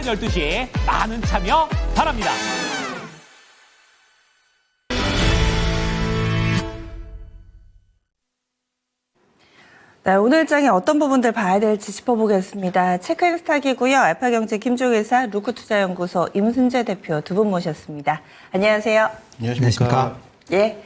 12시 많은 참여 바랍니다. 네, 오늘 장에 어떤 부분들 봐야 될지 짚어보겠습니다. 체크인스탁이고요. 알파경제 김종일사 루크투자연구소 임순재 대표 두 분 모셨습니다. 안녕하세요. 안녕하십니까. 예.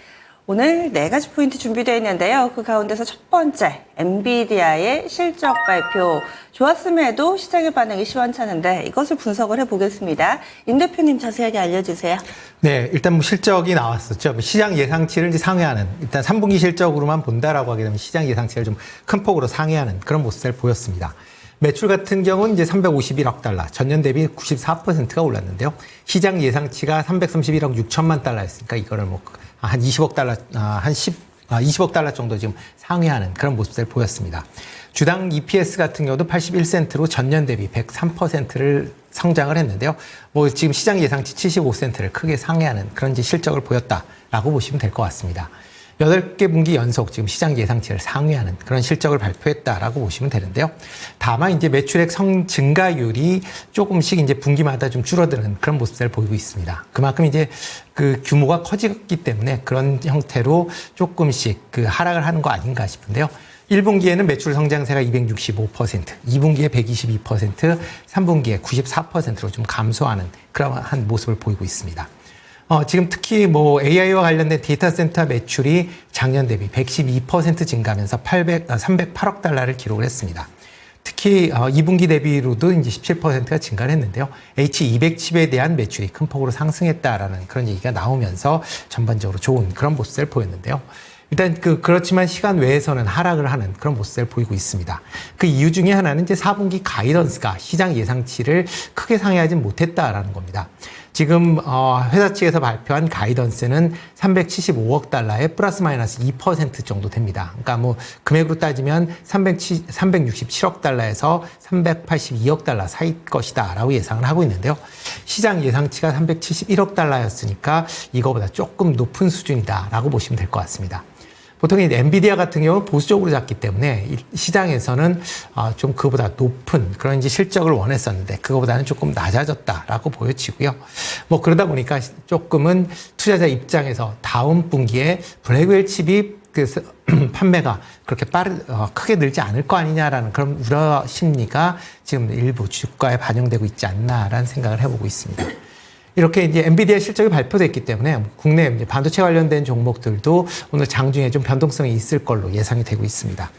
오늘 4가지 포인트 준비되어 있는데요. 그 가운데서 첫 번째, 엔비디아의 실적 발표. 좋았음에도 시장의 반응이 시원찮은데 이것을 분석을 해보겠습니다. 임 대표님 자세하게 알려주세요. 네, 일단 뭐 실적이 나왔었죠. 시장 예상치를 이제 상회하는, 일단 3분기 실적으로만 본다라고 하게 되면 시장 예상치를 좀 큰 폭으로 상회하는 그런 모습을 보였습니다. 매출 같은 경우는 이제 351억 달러, 전년 대비 94%가 올랐는데요. 시장 예상치가 331억 6천만 달러였으니까 이거를 뭐 한 20억 달러, 20억 달러 정도 지금 상회하는 그런 모습을 보였습니다. 주당 EPS 같은 경우도 81센트로 전년 대비 103%를 성장을 했는데요. 뭐 지금 시장 예상치 75센트를 크게 상회하는 그런 실적을 보였다라고 보시면 될 것 같습니다. 8개 분기 연속 지금 시장 예상치를 상회하는 그런 실적을 발표했다라고 보시면 되는데요. 다만 이제 매출액 증가율이 조금씩 이제 분기마다 좀 줄어드는 그런 모습을 보이고 있습니다. 그만큼 이제 그 규모가 커졌기 때문에 그런 형태로 조금씩 그 하락을 하는 거 아닌가 싶은데요. 1분기에는 매출 성장세가 265%, 2분기에 122%, 3분기에 94%로 좀 감소하는 그러한 모습을 보이고 있습니다. 지금 특히 뭐 AI와 관련된 데이터 센터 매출이 작년 대비 112% 증가하면서 308억 달러를 기록을 했습니다. 특히 2분기 대비로도 이제 17%가 증가를 했는데요. H200 칩에 대한 매출이 큰 폭으로 상승했다라는 그런 얘기가 나오면서 전반적으로 좋은 그런 모습을 보였는데요. 일단 그렇지만 시간 외에서는 하락을 하는 그런 모습을 보이고 있습니다. 그 이유 중에 하나는 이제 4분기 가이던스가 시장 예상치를 크게 상회하지 못했다라는 겁니다. 지금 회사 측에서 발표한 가이던스는 375억 달러에 플러스 마이너스 2% 정도 됩니다. 그러니까 뭐 금액으로 따지면 367억 달러에서 382억 달러 사이일 것이다라고 예상을 하고 있는데요. 시장 예상치가 371억 달러였으니까 이거보다 조금 높은 수준이다라고 보시면 될 것 같습니다. 보통 이 엔비디아 같은 경우는 보수적으로 잡기 때문에 시장에서는 좀 그보다 높은 그런 이제 실적을 원했었는데 그거보다는 조금 낮아졌다라고 보여지고요. 뭐 그러다 보니까 조금은 투자자 입장에서 다음 분기에 블랙웰 칩이 판매가 그렇게 크게 늘지 않을 거 아니냐라는 그런 우려 심리가 지금 일부 주가에 반영되고 있지 않나라는 생각을 해보고 있습니다. 이렇게 이제 엔비디아 실적이 발표됐기 때문에 국내 이제 반도체 관련된 종목들도 오늘 장중에 좀 변동성이 있을 걸로 예상이 되고 있습니다.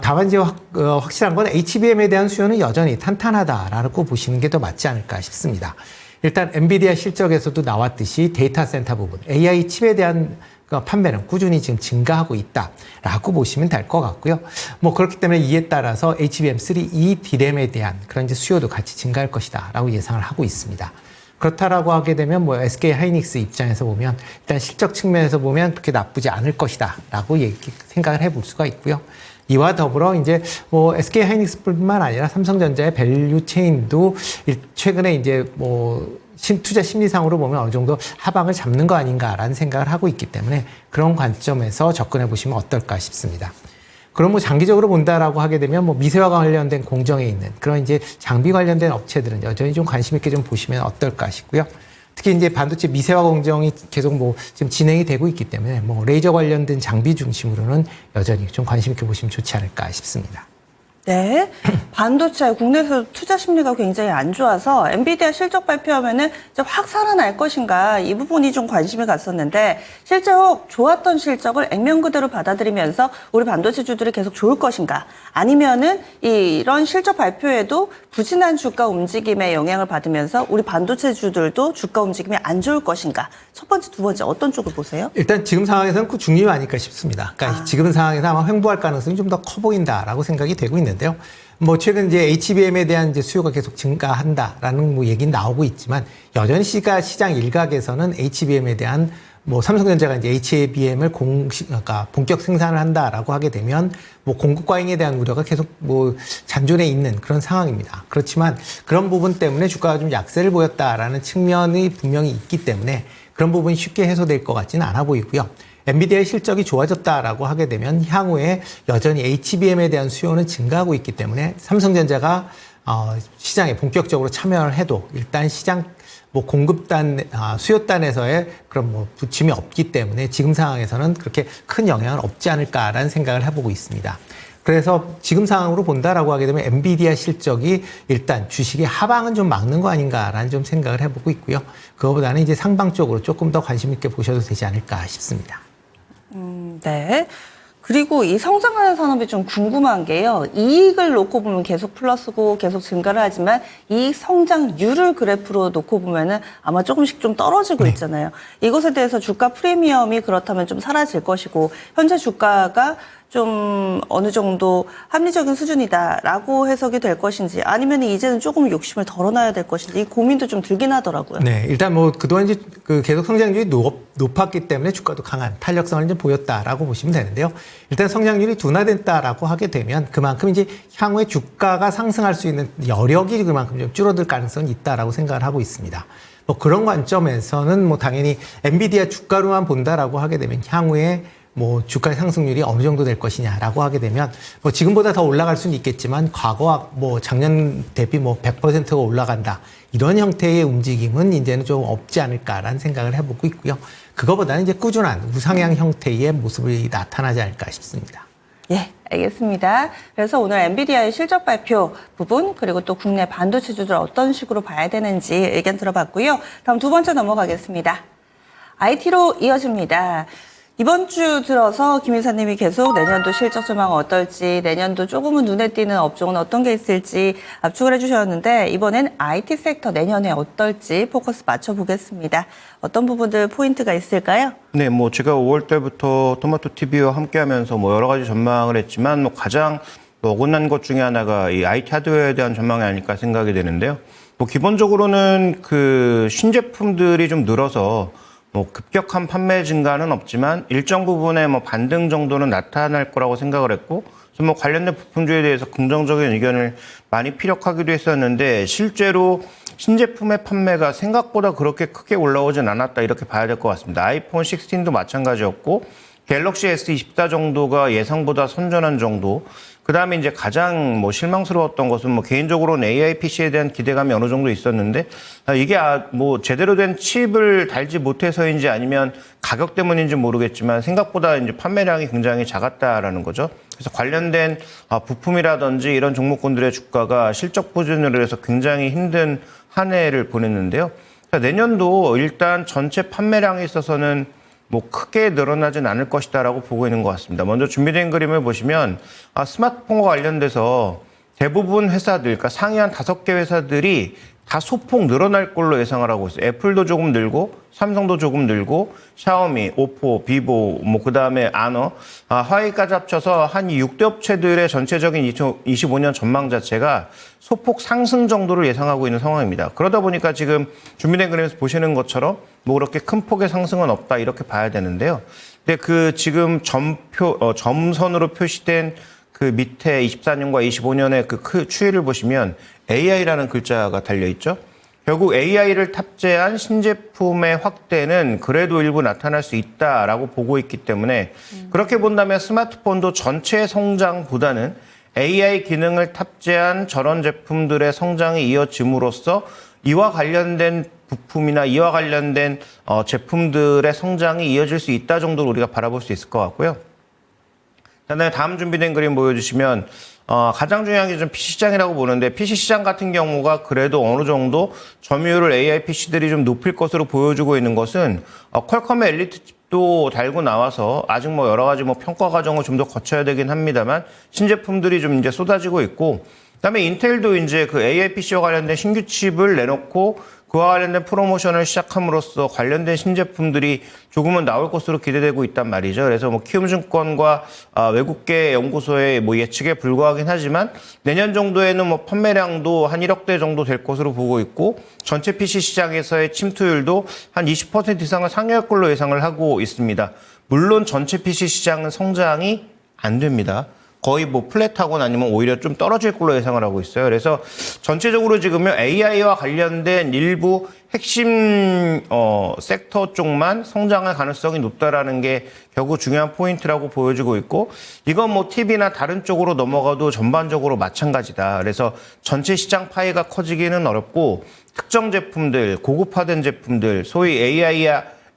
다만 이제 확실한 건 HBM에 대한 수요는 여전히 탄탄하다라고 보시는 게 더 맞지 않을까 싶습니다. 일단 엔비디아 실적에서도 나왔듯이 데이터 센터 부분, AI 칩에 대한 판매는 꾸준히 지금 증가하고 있다라고 보시면 될 것 같고요. 뭐 그렇기 때문에 이에 따라서 HBM3E D램에 대한 그런 이제 수요도 같이 증가할 것이다라고 예상을 하고 있습니다. 그렇다라고 하게 되면 뭐 SK 하이닉스 입장에서 보면 일단 실적 측면에서 보면 그렇게 나쁘지 않을 것이다라고 생각을 해볼 수가 있고요. 이와 더불어 이제 뭐 SK 하이닉스뿐만 아니라 삼성전자의 밸류 체인도 최근에 이제 뭐 투자 심리상으로 보면 어느 정도 하방을 잡는 거 아닌가라는 생각을 하고 있기 때문에 그런 관점에서 접근해 보시면 어떨까 싶습니다. 그럼 뭐 장기적으로 본다라고 하게 되면 뭐 미세와 관련된 공정에 있는 그런 이제 장비 관련된 업체들은 여전히 좀 관심 있게 좀 보시면 어떨까 싶고요. 특히 이제 반도체 미세화 공정이 계속 뭐 지금 진행이 되고 있기 때문에 뭐 레이저 관련된 장비 중심으로는 여전히 좀 관심 있게 보시면 좋지 않을까 싶습니다. 네. 반도체 국내에서 투자 심리가 굉장히 안 좋아서 엔비디아 실적 발표하면은 이제 확 살아날 것인가 이 부분이 좀 관심이 갔었는데 실제로 좋았던 실적을 액면 그대로 받아들이면서 우리 반도체주들이 계속 좋을 것인가 아니면은 이런 실적 발표에도 부진한 주가 움직임에 영향을 받으면서 우리 반도체주들도 주가 움직임이 안 좋을 것인가 첫 번째, 두 번째 어떤 쪽을 보세요? 일단 지금 상황에서는 그 중립이 아닐까 싶습니다. 그러니까 지금 상황에서 아마 횡보할 가능성이 좀 더 커 보인다라고 생각이 되고 있는데요. 뭐 최근 이제 HBM에 대한 이제 수요가 계속 증가한다라는 뭐 얘기는 나오고 있지만 여전히 시장 일각에서는 HBM에 대한 뭐 삼성전자가 이제 HBM을 그러니까 본격 생산을 한다라고 하게 되면 뭐 공급 과잉에 대한 우려가 계속 뭐 잔존해 있는 그런 상황입니다. 그렇지만 그런 부분 때문에 주가가 좀 약세를 보였다라는 측면이 분명히 있기 때문에 그런 부분이 쉽게 해소될 것 같지는 않아 보이고요. 엔비디아의 실적이 좋아졌다라고 하게 되면 향후에 여전히 HBM에 대한 수요는 증가하고 있기 때문에 삼성전자가 시장에 본격적으로 참여를 해도 일단 시장 뭐 공급단, 수요단에서의 그런 뭐 부침이 없기 때문에 지금 상황에서는 그렇게 큰 영향은 없지 않을까라는 생각을 해보고 있습니다. 그래서 지금 상황으로 본다라고 하게 되면 엔비디아 실적이 일단 주식의 하방은 좀 막는 거 아닌가라는 좀 생각을 해보고 있고요. 그거보다는 이제 상방 쪽으로 조금 더 관심 있게 보셔도 되지 않을까 싶습니다. 네. 그리고 이 성장하는 산업이 좀 궁금한 게요. 이익을 놓고 보면 계속 플러스고 계속 증가를 하지만 이익 성장률을 그래프로 놓고 보면은 아마 조금씩 좀 떨어지고 있잖아요. 이것에 대해서 주가 프리미엄이 그렇다면 좀 사라질 것이고 현재 주가가 좀 어느 정도 합리적인 수준이다라고 해석이 될 것인지 아니면 이제는 조금 욕심을 덜어놔야 될 것인지 이 고민도 좀 들긴 하더라고요. 네, 일단 뭐 그동안 이제 그 계속 성장률이 높았기 때문에 주가도 강한 탄력성을 좀 보였다라고 보시면 되는데요. 일단 성장률이 둔화됐다라고 하게 되면 그만큼 이제 향후에 주가가 상승할 수 있는 여력이 그만큼 좀 줄어들 가능성이 있다라고 생각을 하고 있습니다. 뭐 그런 관점에서는 뭐 당연히 엔비디아 주가로만 본다라고 하게 되면 향후에 뭐 주가의 상승률이 어느 정도 될 것이냐라고 하게 되면 뭐 지금보다 더 올라갈 수는 있겠지만 과거와 뭐 작년 대비 뭐 100%가 올라간다 이런 형태의 움직임은 이제는 좀 없지 않을까라는 생각을 해보고 있고요. 그거보다는 이제 꾸준한 우상향 형태의 모습이 나타나지 않을까 싶습니다. 예, 알겠습니다. 그래서 오늘 엔비디아의 실적 발표 부분 그리고 또 국내 반도체주들 어떤 식으로 봐야 되는지 의견 들어봤고요. 다음 두 번째 넘어가겠습니다. IT로 이어집니다. 이번 주 들어서 김 이사님이 계속 내년도 실적 전망은 어떨지, 내년도 조금은 눈에 띄는 업종은 어떤 게 있을지 압축을 해주셨는데 이번엔 IT 섹터 내년에 어떨지 포커스 맞춰보겠습니다. 어떤 부분들 포인트가 있을까요? 네, 뭐 제가 5월 때부터 토마토 TV와 함께하면서 뭐 여러 가지 전망을 했지만 뭐 가장 어긋난 것 중에 하나가 이 IT 하드웨어에 대한 전망이 아닐까 생각이 되는데요. 뭐 기본적으로는 그 신제품들이 좀 늘어서 뭐 급격한 판매 증가는 없지만 일정 부분의 뭐 반등 정도는 나타날 거라고 생각을 했고, 그래서 뭐 관련된 부품주에 대해서 긍정적인 의견을 많이 피력하기도 했었는데 실제로 신제품의 판매가 생각보다 그렇게 크게 올라오진 않았다 이렇게 봐야 될 것 같습니다. 아이폰 16도 마찬가지였고 갤럭시 S24 정도가 예상보다 선전한 정도. 그 다음에 이제 가장 뭐 실망스러웠던 것은 뭐 개인적으로는 AI PC에 대한 기대감이 어느 정도 있었는데 이게 뭐 제대로 된 칩을 달지 못해서인지 아니면 가격 때문인지 모르겠지만 생각보다 이제 판매량이 굉장히 작았다라는 거죠. 그래서 관련된 부품이라든지 이런 종목군들의 주가가 실적 부진으로 해서 굉장히 힘든 한 해를 보냈는데요. 내년도 일단 전체 판매량에 있어서는 뭐 크게 늘어나진 않을 것이다라고 보고 있는 것 같습니다. 먼저 준비된 그림을 보시면 스마트폰과 관련돼서 대부분 회사들, 그러니까 상위 한 5개 회사들이 다 소폭 늘어날 걸로 예상을 하고 있어요. 애플도 조금 늘고, 삼성도 조금 늘고, 샤오미, 오포, 비보, 뭐 그다음에 아너, 화웨이까지 합쳐서 한 6대 업체들의 전체적인 2025년 전망 자체가 소폭 상승 정도를 예상하고 있는 상황입니다. 그러다 보니까 지금 준비된 그림에서 보시는 것처럼 뭐 그렇게 큰 폭의 상승은 없다 이렇게 봐야 되는데요. 근데 그 지금 점선으로 표시된 그 밑에 24년과 25년의 그 추이를 보시면 AI라는 글자가 달려있죠. 결국 AI를 탑재한 신제품의 확대는 그래도 일부 나타날 수 있다라고 보고 있기 때문에 그렇게 본다면 스마트폰도 전체 성장보다는 AI 기능을 탑재한 저런 제품들의 성장이 이어짐으로써 이와 관련된 부품이나 이와 관련된 제품들의 성장이 이어질 수 있다 정도로 우리가 바라볼 수 있을 것 같고요. 그다음에 다음 준비된 그림 보여주시면 가장 중요한 게 좀 PC 시장이라고 보는데 PC 시장 같은 경우가 그래도 어느 정도 점유율을 AI PC들이 좀 높일 것으로 보여주고 있는 것은 퀄컴의 엘리트 칩도 달고 나와서 아직 뭐 여러 가지 뭐 평가 과정을 좀 더 거쳐야 되긴 합니다만 신제품들이 좀 이제 쏟아지고 있고 그다음에 인텔도 이제 그 AI PC와 관련된 신규 칩을 내놓고 그와 관련된 프로모션을 시작함으로써 관련된 신제품들이 조금은 나올 것으로 기대되고 있단 말이죠. 그래서 뭐 키움증권과 외국계 연구소의 뭐 예측에 불과하긴 하지만 내년 정도에는 뭐 판매량도 한 1억 대 정도 될 것으로 보고 있고 전체 PC 시장에서의 침투율도 한 20% 이상을 상회할 걸로 예상을 하고 있습니다. 물론 전체 PC 시장은 성장이 안 됩니다. 거의 뭐 플랫하거나 아니면 오히려 좀 떨어질 걸로 예상을 하고 있어요. 그래서 전체적으로 지금요 AI와 관련된 일부 핵심 섹터 쪽만 성장할 가능성이 높다라는 게 결국 중요한 포인트라고 보여지고 있고, 이건 뭐 TV나 다른 쪽으로 넘어가도 전반적으로 마찬가지다. 그래서 전체 시장 파이가 커지기는 어렵고, 특정 제품들, 고급화된 제품들, 소위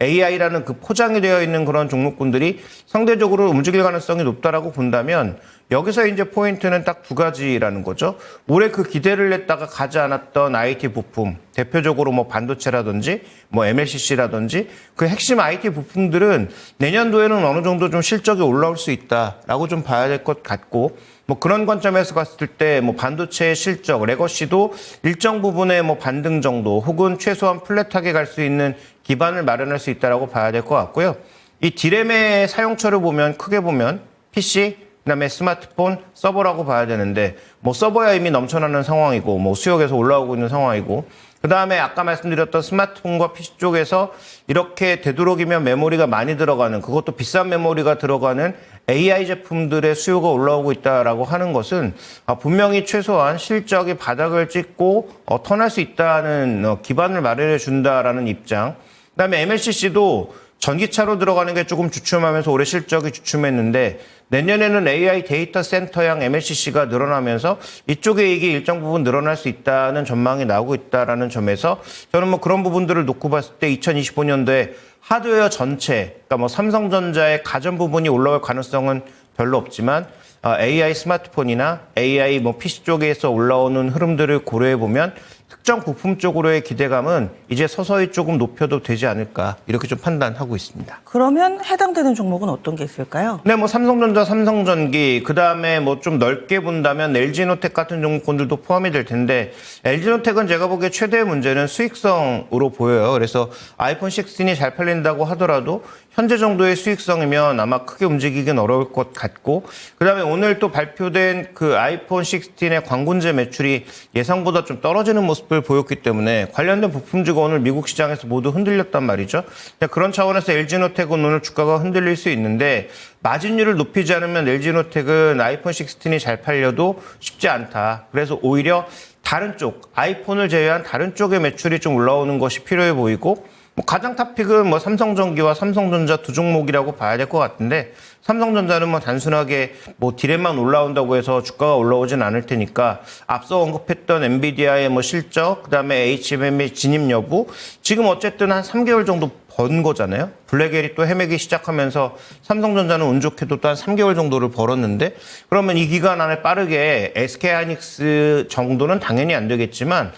AI라는 그 포장이 되어 있는 그런 종목군들이 상대적으로 움직일 가능성이 높다라고 본다면, 여기서 이제 포인트는 딱 두 가지라는 거죠. 올해 그 기대를 냈다가 가지 않았던 IT 부품, 대표적으로 뭐 반도체라든지 뭐 MLCC라든지 그 핵심 IT 부품들은 내년도에는 어느 정도 좀 실적이 올라올 수 있다라고 좀 봐야 될 것 같고, 뭐 그런 관점에서 봤을 때 뭐 반도체의 실적, 레거시도 일정 부분의 뭐 반등 정도 혹은 최소한 플랫하게 갈 수 있는 기반을 마련할 수 있다라고 봐야 될 것 같고요. 이 디램의 사용처를 보면 크게 보면 PC, 그다음에 스마트폰, 서버라고 봐야 되는데, 뭐 서버야 이미 넘쳐나는 상황이고 뭐 수요 계속 올라오고 있는 상황이고, 그다음에 아까 말씀드렸던 스마트폰과 PC 쪽에서 이렇게 되도록이면 메모리가 많이 들어가는, 그것도 비싼 메모리가 들어가는 AI 제품들의 수요가 올라오고 있다라고 하는 것은 분명히 최소한 실적이 바닥을 찍고 턴할 수 있다는 기반을 마련해 준다라는 입장. 그다음에 MLCC도 전기차로 들어가는 게 조금 주춤하면서 올해 실적이 주춤했는데, 내년에는 AI 데이터 센터형 MLCC가 늘어나면서 이쪽의 이익이 일정 부분 늘어날 수 있다는 전망이 나오고 있다라는 점에서 저는 뭐 그런 부분들을 놓고 봤을 때 2025년도에 하드웨어 전체, 그러니까 뭐 삼성전자의 가전 부분이 올라올 가능성은 별로 없지만 AI 스마트폰이나 AI 뭐 PC 쪽에서 올라오는 흐름들을 고려해 보면 특정 부품 쪽으로의 기대감은 이제 서서히 조금 높여도 되지 않을까, 이렇게 좀 판단하고 있습니다. 그러면 해당되는 종목은 어떤 게 있을까요? 네, 뭐 삼성전자, 삼성전기, 그 다음에 뭐 좀 넓게 본다면 LG노텍 같은 종목군들도 포함이 될 텐데, LG노텍은 제가 보기에 최대의 문제는 수익성으로 보여요. 그래서 아이폰 16이 잘 팔린다고 하더라도 현재 정도의 수익성이면 아마 크게 움직이긴 어려울 것 같고, 그 다음에 오늘 또 발표된 그 아이폰 16의 광군제 매출이 예상보다 좀 떨어지는 모습을 보였기 때문에 관련된 부품주가 오늘 미국 시장에서 모두 흔들렸단 말이죠. 그런 차원에서 LG노텍은 오늘 주가가 흔들릴 수 있는데, 마진율을 높이지 않으면 LG노텍은 아이폰 16이 잘 팔려도 쉽지 않다. 그래서 오히려 다른 쪽, 아이폰을 제외한 다른 쪽의 매출이 좀 올라오는 것이 필요해 보이고, 뭐 가장 탑픽은 뭐 삼성전기와 삼성전자 두 종목이라고 봐야 될 것 같은데, 삼성전자는 뭐 단순하게 뭐 디램만 올라온다고 해서 주가가 올라오진 않을 테니까 앞서 언급했던 엔비디아의 뭐 실적, 그다음에 HBM의 진입 여부, 지금 어쨌든 한 3개월 정도 번 거잖아요. 블랙엘이 또 헤매기 시작하면서 삼성전자는 운 좋게도 또 한 3개월 정도를 벌었는데, 그러면 이 기간 안에 빠르게 SK하이닉스 정도는 당연히 안 되겠지만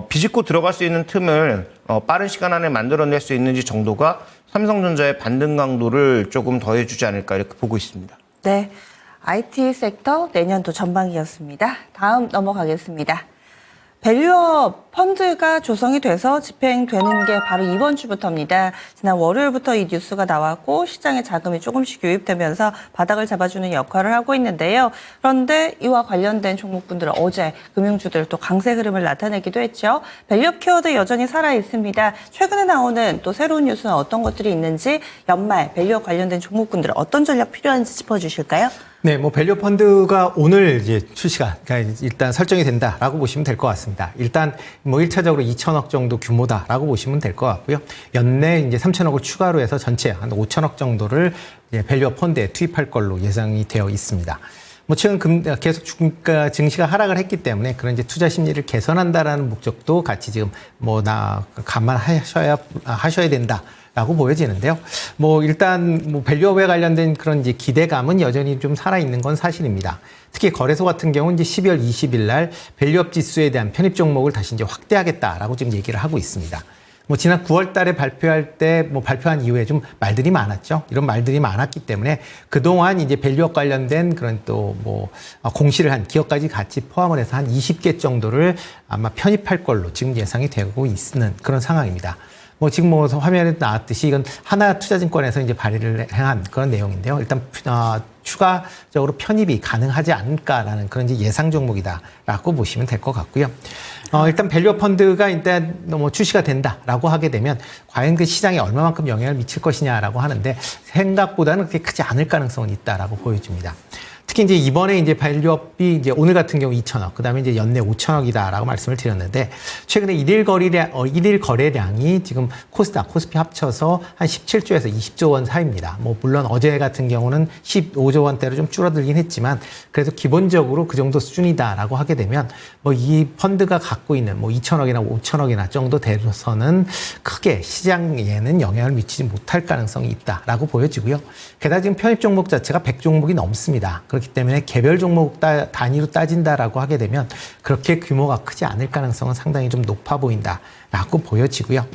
비집고 들어갈 수 있는 틈을 빠른 시간 안에 만들어낼 수 있는지 정도가 삼성전자의 반등 강도를 조금 더해주지 않을까, 이렇게 보고 있습니다. 네, IT 섹터 내년도 전망이었습니다. 다음 넘어가겠습니다. 밸류업 펀드가 조성이 돼서 집행되는 게 바로 이번 주부터입니다. 지난 월요일부터 이 뉴스가 나왔고 시장에 자금이 조금씩 유입되면서 바닥을 잡아주는 역할을 하고 있는데요. 그런데 이와 관련된 종목분들은 어제 금융주들 또 강세 흐름을 나타내기도 했죠. 밸류업 키워드 여전히 살아있습니다. 최근에 나오는 또 새로운 뉴스는 어떤 것들이 있는지, 연말 밸류업 관련된 종목분들은 어떤 전략 필요한지 짚어주실까요? 네, 뭐 밸류 펀드가 오늘 이제 출시가 일단 설정이 된다라고 보시면 될 것 같습니다. 일단 뭐 1차적으로 2천억 정도 규모다라고 보시면 될 것 같고요. 연내 이제 3천억을 추가로 해서 전체 한 5천억 정도를 이제 밸류 펀드에 투입할 걸로 예상이 되어 있습니다. 뭐 최근 계속 주가 증시가 하락을 했기 때문에 그런 이제 투자 심리를 개선한다라는 목적도 같이 지금 뭐 감안하셔야 된다. 라고 보여지는데요. 뭐 일단 뭐 밸류업에 관련된 그런 이제 기대감은 여전히 좀 살아있는 건 사실입니다. 특히 거래소 같은 경우는 이제 12월 20일 날 밸류업 지수에 대한 편입 종목을 다시 이제 확대하겠다라고 지금 얘기를 하고 있습니다. 뭐 지난 9월 달에 발표할 때 뭐 발표한 이후에 좀 말들이 많았죠. 이런 말들이 많았기 때문에 그동안 이제 밸류업 관련된 그런 또 뭐 공시를 한 기업까지 같이 포함을 해서 한 20개 정도를 아마 편입할 걸로 지금 예상이 되고 있는 그런 상황입니다. 뭐 지금 뭐 화면에 나왔듯이 이건 하나투자증권에서 이제 발의를 한 그런 내용인데요. 일단 추가적으로 편입이 가능하지 않을까라는 그런 이제 예상 종목이다라고 보시면 될 것 같고요. 일단 밸류업 펀드가 일단 뭐 출시가 된다라고 하게 되면 과연 그 시장에 얼마만큼 영향을 미칠 것이냐라고 하는데 생각보다는 그렇게 크지 않을 가능성은 있다라고 보여집니다. 특히 특히 이제 이번에 이제 밸류업이 이제 오늘 같은 경우 2천억, 그 다음에 이제 연내 5천억이다라고 말씀을 드렸는데, 최근에 일일 거래량이 지금 코스닥, 코스피 합쳐서 한 17조에서 20조 원 사이입니다. 뭐, 물론 어제 같은 경우는 15조 원대로 좀 줄어들긴 했지만, 그래도 기본적으로 그 정도 수준이다라고 하게 되면, 뭐, 이 펀드가 갖고 있는 뭐 2천억이나 5천억이나 정도 돼서는 크게 시장에는 영향을 미치지 못할 가능성이 있다라고 보여지고요. 게다가 지금 편입 종목 자체가 100종목이 넘습니다. 그렇기 때문에 개별 종목 단위로 따진다라고 하게 되면 그렇게 규모가 크지 않을 가능성은 상당히 좀 높아 보인다라고 보여지고요.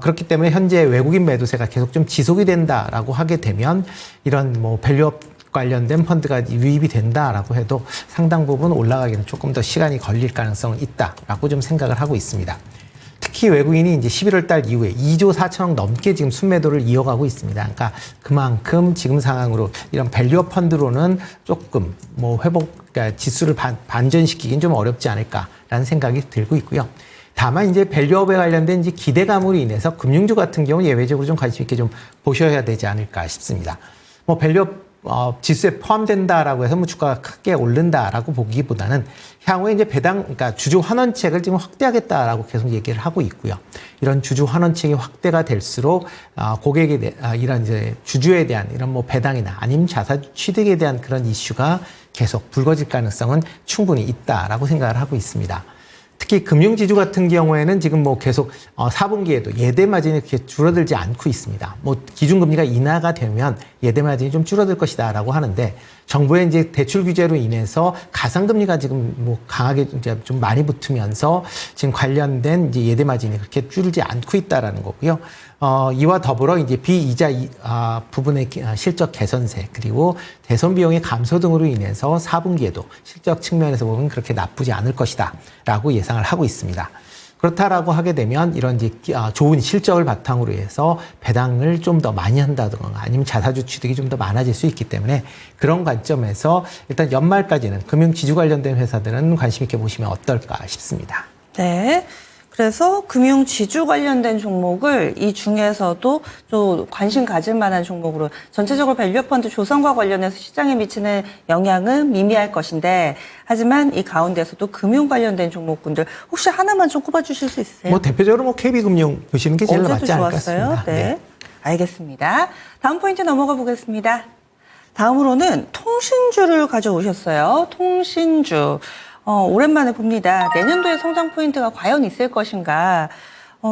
그렇기 때문에 현재 외국인 매도세가 계속 좀 지속이 된다라고 하게 되면 이런 뭐 밸류업 관련된 펀드가 유입이 된다라고 해도 상당 부분 올라가기는 조금 더 시간이 걸릴 가능성은 있다라고 좀 생각을 하고 있습니다. 특히 외국인이 이제 11월 달 이후에 2조 4천억 넘게 지금 순매도를 이어가고 있습니다. 그러니까 그만큼 지금 상황으로 이런 밸류업 펀드로는 조금 뭐 그러니까 지수를 반전시키긴 좀 어렵지 않을까라는 생각이 들고 있고요. 다만 이제 밸류업에 관련된 이제 기대감으로 인해서 금융주 같은 경우 예외적으로 좀 관심 있게 좀 보셔야 되지 않을까 싶습니다. 뭐 밸류업 지수에 포함된다라고 해서 뭐 주가가 크게 오른다라고 보기보다는 향후에 이제 그러니까 주주 환원책을 지금 확대하겠다라고 계속 얘기를 하고 있고요. 이런 주주 환원책이 확대가 될수록 고객에 이런 이제 주주에 대한 이런 뭐 배당이나 아니면 자사 취득에 대한 그런 이슈가 계속 불거질 가능성은 충분히 있다라고 생각을 하고 있습니다. 특히 금융지주 같은 경우에는 지금 뭐 계속 4분기에도 예대 마진이 그렇게 줄어들지 않고 있습니다. 뭐 기준금리가 인하가 되면 예대 마진이 좀 줄어들 것이다라고 하는데 정부의 이제 대출 규제로 인해서 가상금리가 지금 뭐 강하게 이제 좀 많이 붙으면서 지금 관련된 이제 예대 마진이 그렇게 줄지 않고 있다라는 거고요. 이와 더불어 이제 비이자 부분의 실적 개선세 그리고 대손 비용의 감소 등으로 인해서 4분기에도 실적 측면에서 보면 그렇게 나쁘지 않을 것이다라고 예상을 하고 있습니다. 그렇다라고 하게 되면 이런 이제 좋은 실적을 바탕으로 해서 배당을 좀 더 많이 한다든가 아니면 자사주 취득이 좀 더 많아질 수 있기 때문에 그런 관점에서 일단 연말까지는 금융지주 관련된 회사들은 관심 있게 보시면 어떨까 싶습니다. 네. 그래서 금융지주 관련된 종목을 이 중에서도 좀 관심 가질 만한 종목으로 전체적으로 밸류업 펀드 조성과 관련해서 시장에 미치는 영향은 미미할 것인데 하지만 이 가운데서도 금융 관련된 종목군들 혹시 하나만 좀 꼽아주실 수 있으세요? 뭐 대표적으로 뭐 KB금융 보시는 게 제일 어제도 맞지 않을까 좋았어요. 싶습니다. 네. 알겠습니다. 다음 포인트 넘어가 보겠습니다. 다음으로는 통신주를 가져오셨어요. 통신주. 오랜만에 봅니다. 내년도에 성장 포인트가 과연 있을 것인가.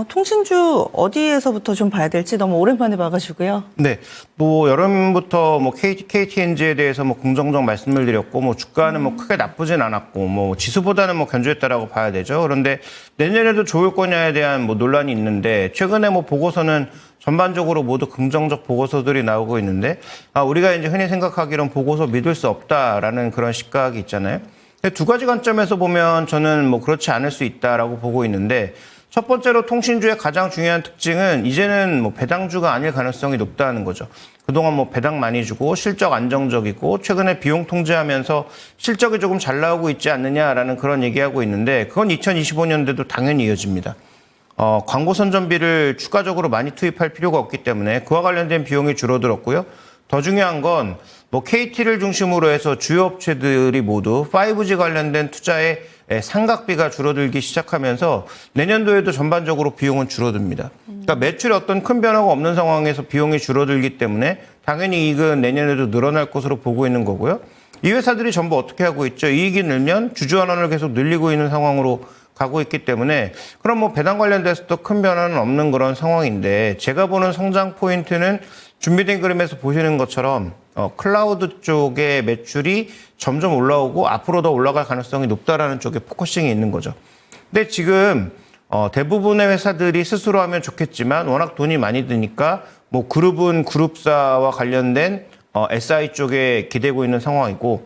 통신주 어디에서부터 좀 봐야 될지 너무 오랜만에 봐가지고요. 네, 뭐 여름부터 뭐 KTNG에 대해서 뭐 긍정적 말씀을 드렸고 뭐 주가는 뭐 크게 나쁘진 않았고 뭐 지수보다는 뭐 견조했다라고 봐야 되죠. 그런데 내년에도 좋을 거냐에 대한 뭐 논란이 있는데 최근에 뭐 보고서는 전반적으로 모두 긍정적 보고서들이 나오고 있는데 우리가 이제 흔히 생각하기로는 보고서 믿을 수 없다라는 그런 시각이 있잖아요. 두 가지 관점에서 보면 저는 뭐 그렇지 않을 수 있다라고 보고 있는데 첫 번째로 통신주의 가장 중요한 특징은 이제는 뭐 배당주가 아닐 가능성이 높다는 거죠. 그동안 뭐 배당 많이 주고 실적 안정적이고 최근에 비용 통제하면서 실적이 조금 잘 나오고 있지 않느냐라는 그런 얘기하고 있는데 그건 2025년대도 당연히 이어집니다. 광고 선전비를 추가적으로 많이 투입할 필요가 없기 때문에 그와 관련된 비용이 줄어들었고요. 더 중요한 건 뭐 KT를 중심으로 해서 주요 업체들이 모두 5G 관련된 투자에 상각비가 줄어들기 시작하면서 내년도에도 전반적으로 비용은 줄어듭니다. 그러니까 매출에 어떤 큰 변화가 없는 상황에서 비용이 줄어들기 때문에 당연히 이익은 내년에도 늘어날 것으로 보고 있는 거고요. 이 회사들이 전부 어떻게 하고 있죠? 이익이 늘면 주주환원을 계속 늘리고 있는 상황으로 가고 있기 때문에 그럼 뭐 배당 관련돼서도 큰 변화는 없는 그런 상황인데 제가 보는 성장 포인트는 준비된 그림에서 보시는 것처럼 클라우드 쪽의 매출이 점점 올라오고 앞으로 더 올라갈 가능성이 높다라는 쪽에 포커싱이 있는 거죠. 근데 지금 대부분의 회사들이 스스로 하면 좋겠지만 워낙 돈이 많이 드니까 뭐 그룹은 그룹사와 관련된 SI 쪽에 기대고 있는 상황이고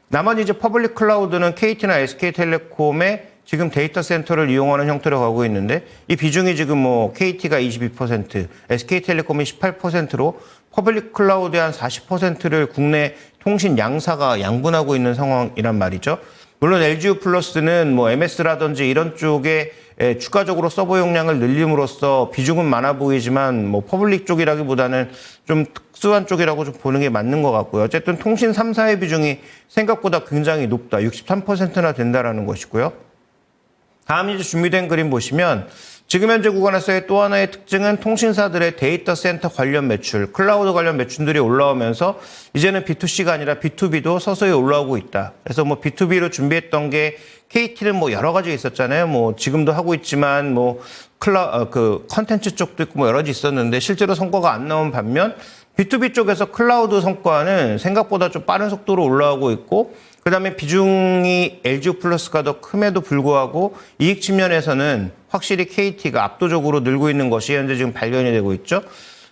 나머지 이제 퍼블릭 클라우드는 KT나 SK텔레콤의 지금 데이터 센터를 이용하는 형태로 가고 있는데 이 비중이 지금 뭐 KT가 22%, SK텔레콤이 18%로 퍼블릭 클라우드의 한 40%를 국내 통신 양사가 양분하고 있는 상황이란 말이죠. 물론 LGU 플러스는 뭐 MS라든지 이런 쪽에 추가적으로 서버 용량을 늘림으로써 비중은 많아 보이지만 뭐 퍼블릭 쪽이라기보다는 좀 특수한 쪽이라고 좀 보는 게 맞는 것 같고요. 어쨌든 통신 3사의 비중이 생각보다 굉장히 높다. 63%나 된다라는 것이고요. 다음 이제 준비된 그림 보시면 지금 현재 구간에서의 또 하나의 특징은 통신사들의 데이터 센터 관련 매출, 클라우드 관련 매출들이 올라오면서 이제는 B2C가 아니라 B2B도 서서히 올라오고 있다. 그래서 뭐 B2B로 준비했던 게 KT는 뭐 여러 가지 있었잖아요. 뭐 지금도 하고 있지만 뭐 컨텐츠 쪽도 있고 뭐 여러 가지 있었는데 실제로 성과가 안 나온 반면 B2B 쪽에서 클라우드 성과는 생각보다 좀 빠른 속도로 올라오고 있고 그다음에 비중이 LGU 플러스가 더 큼에도 불구하고 이익 측면에서는 확실히 KT가 압도적으로 늘고 있는 것이 현재 지금 발견이 되고 있죠.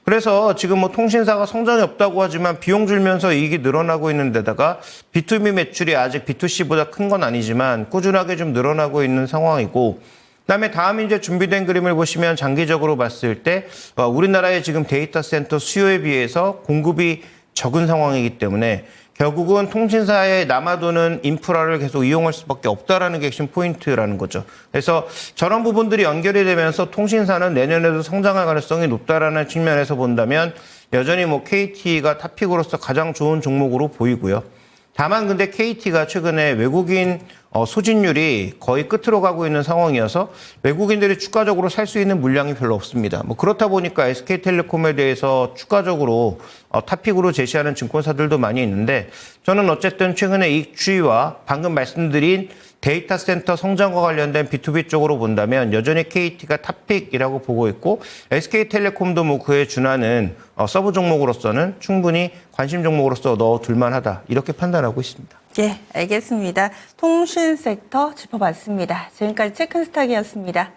그래서 지금 뭐 통신사가 성장이 없다고 하지만 비용 줄면서 이익이 늘어나고 있는 데다가 B2B 매출이 아직 B2C보다 큰 건 아니지만 꾸준하게 좀 늘어나고 있는 상황이고 그다음에 다음 이제 준비된 그림을 보시면 장기적으로 봤을 때 우리나라의 지금 데이터 센터 수요에 비해서 공급이 적은 상황이기 때문에 결국은 통신사에 남아도는 인프라를 계속 이용할 수밖에 없다라는 게 핵심 포인트라는 거죠. 그래서 저런 부분들이 연결이 되면서 통신사는 내년에도 성장할 가능성이 높다라는 측면에서 본다면 여전히 뭐 KT가 탑픽으로서 가장 좋은 종목으로 보이고요. 다만 근데 KT가 최근에 외국인 소진율이 거의 끝으로 가고 있는 상황이어서 외국인들이 추가적으로 살 수 있는 물량이 별로 없습니다. 뭐 그렇다 보니까 SK텔레콤에 대해서 추가적으로 탑픽으로 제시하는 증권사들도 많이 있는데 저는 어쨌든 최근에 이익 추이와 방금 말씀드린 데이터 센터 성장과 관련된 B2B 쪽으로 본다면 여전히 KT가 탑픽이라고 보고 있고 SK텔레콤도 뭐 그에 준하는 서브 종목으로서는 충분히 관심 종목으로서 넣어둘 만하다 이렇게 판단하고 있습니다. 예, 알겠습니다. 통신 섹터 짚어봤습니다. 지금까지 체크스탁이었습니다.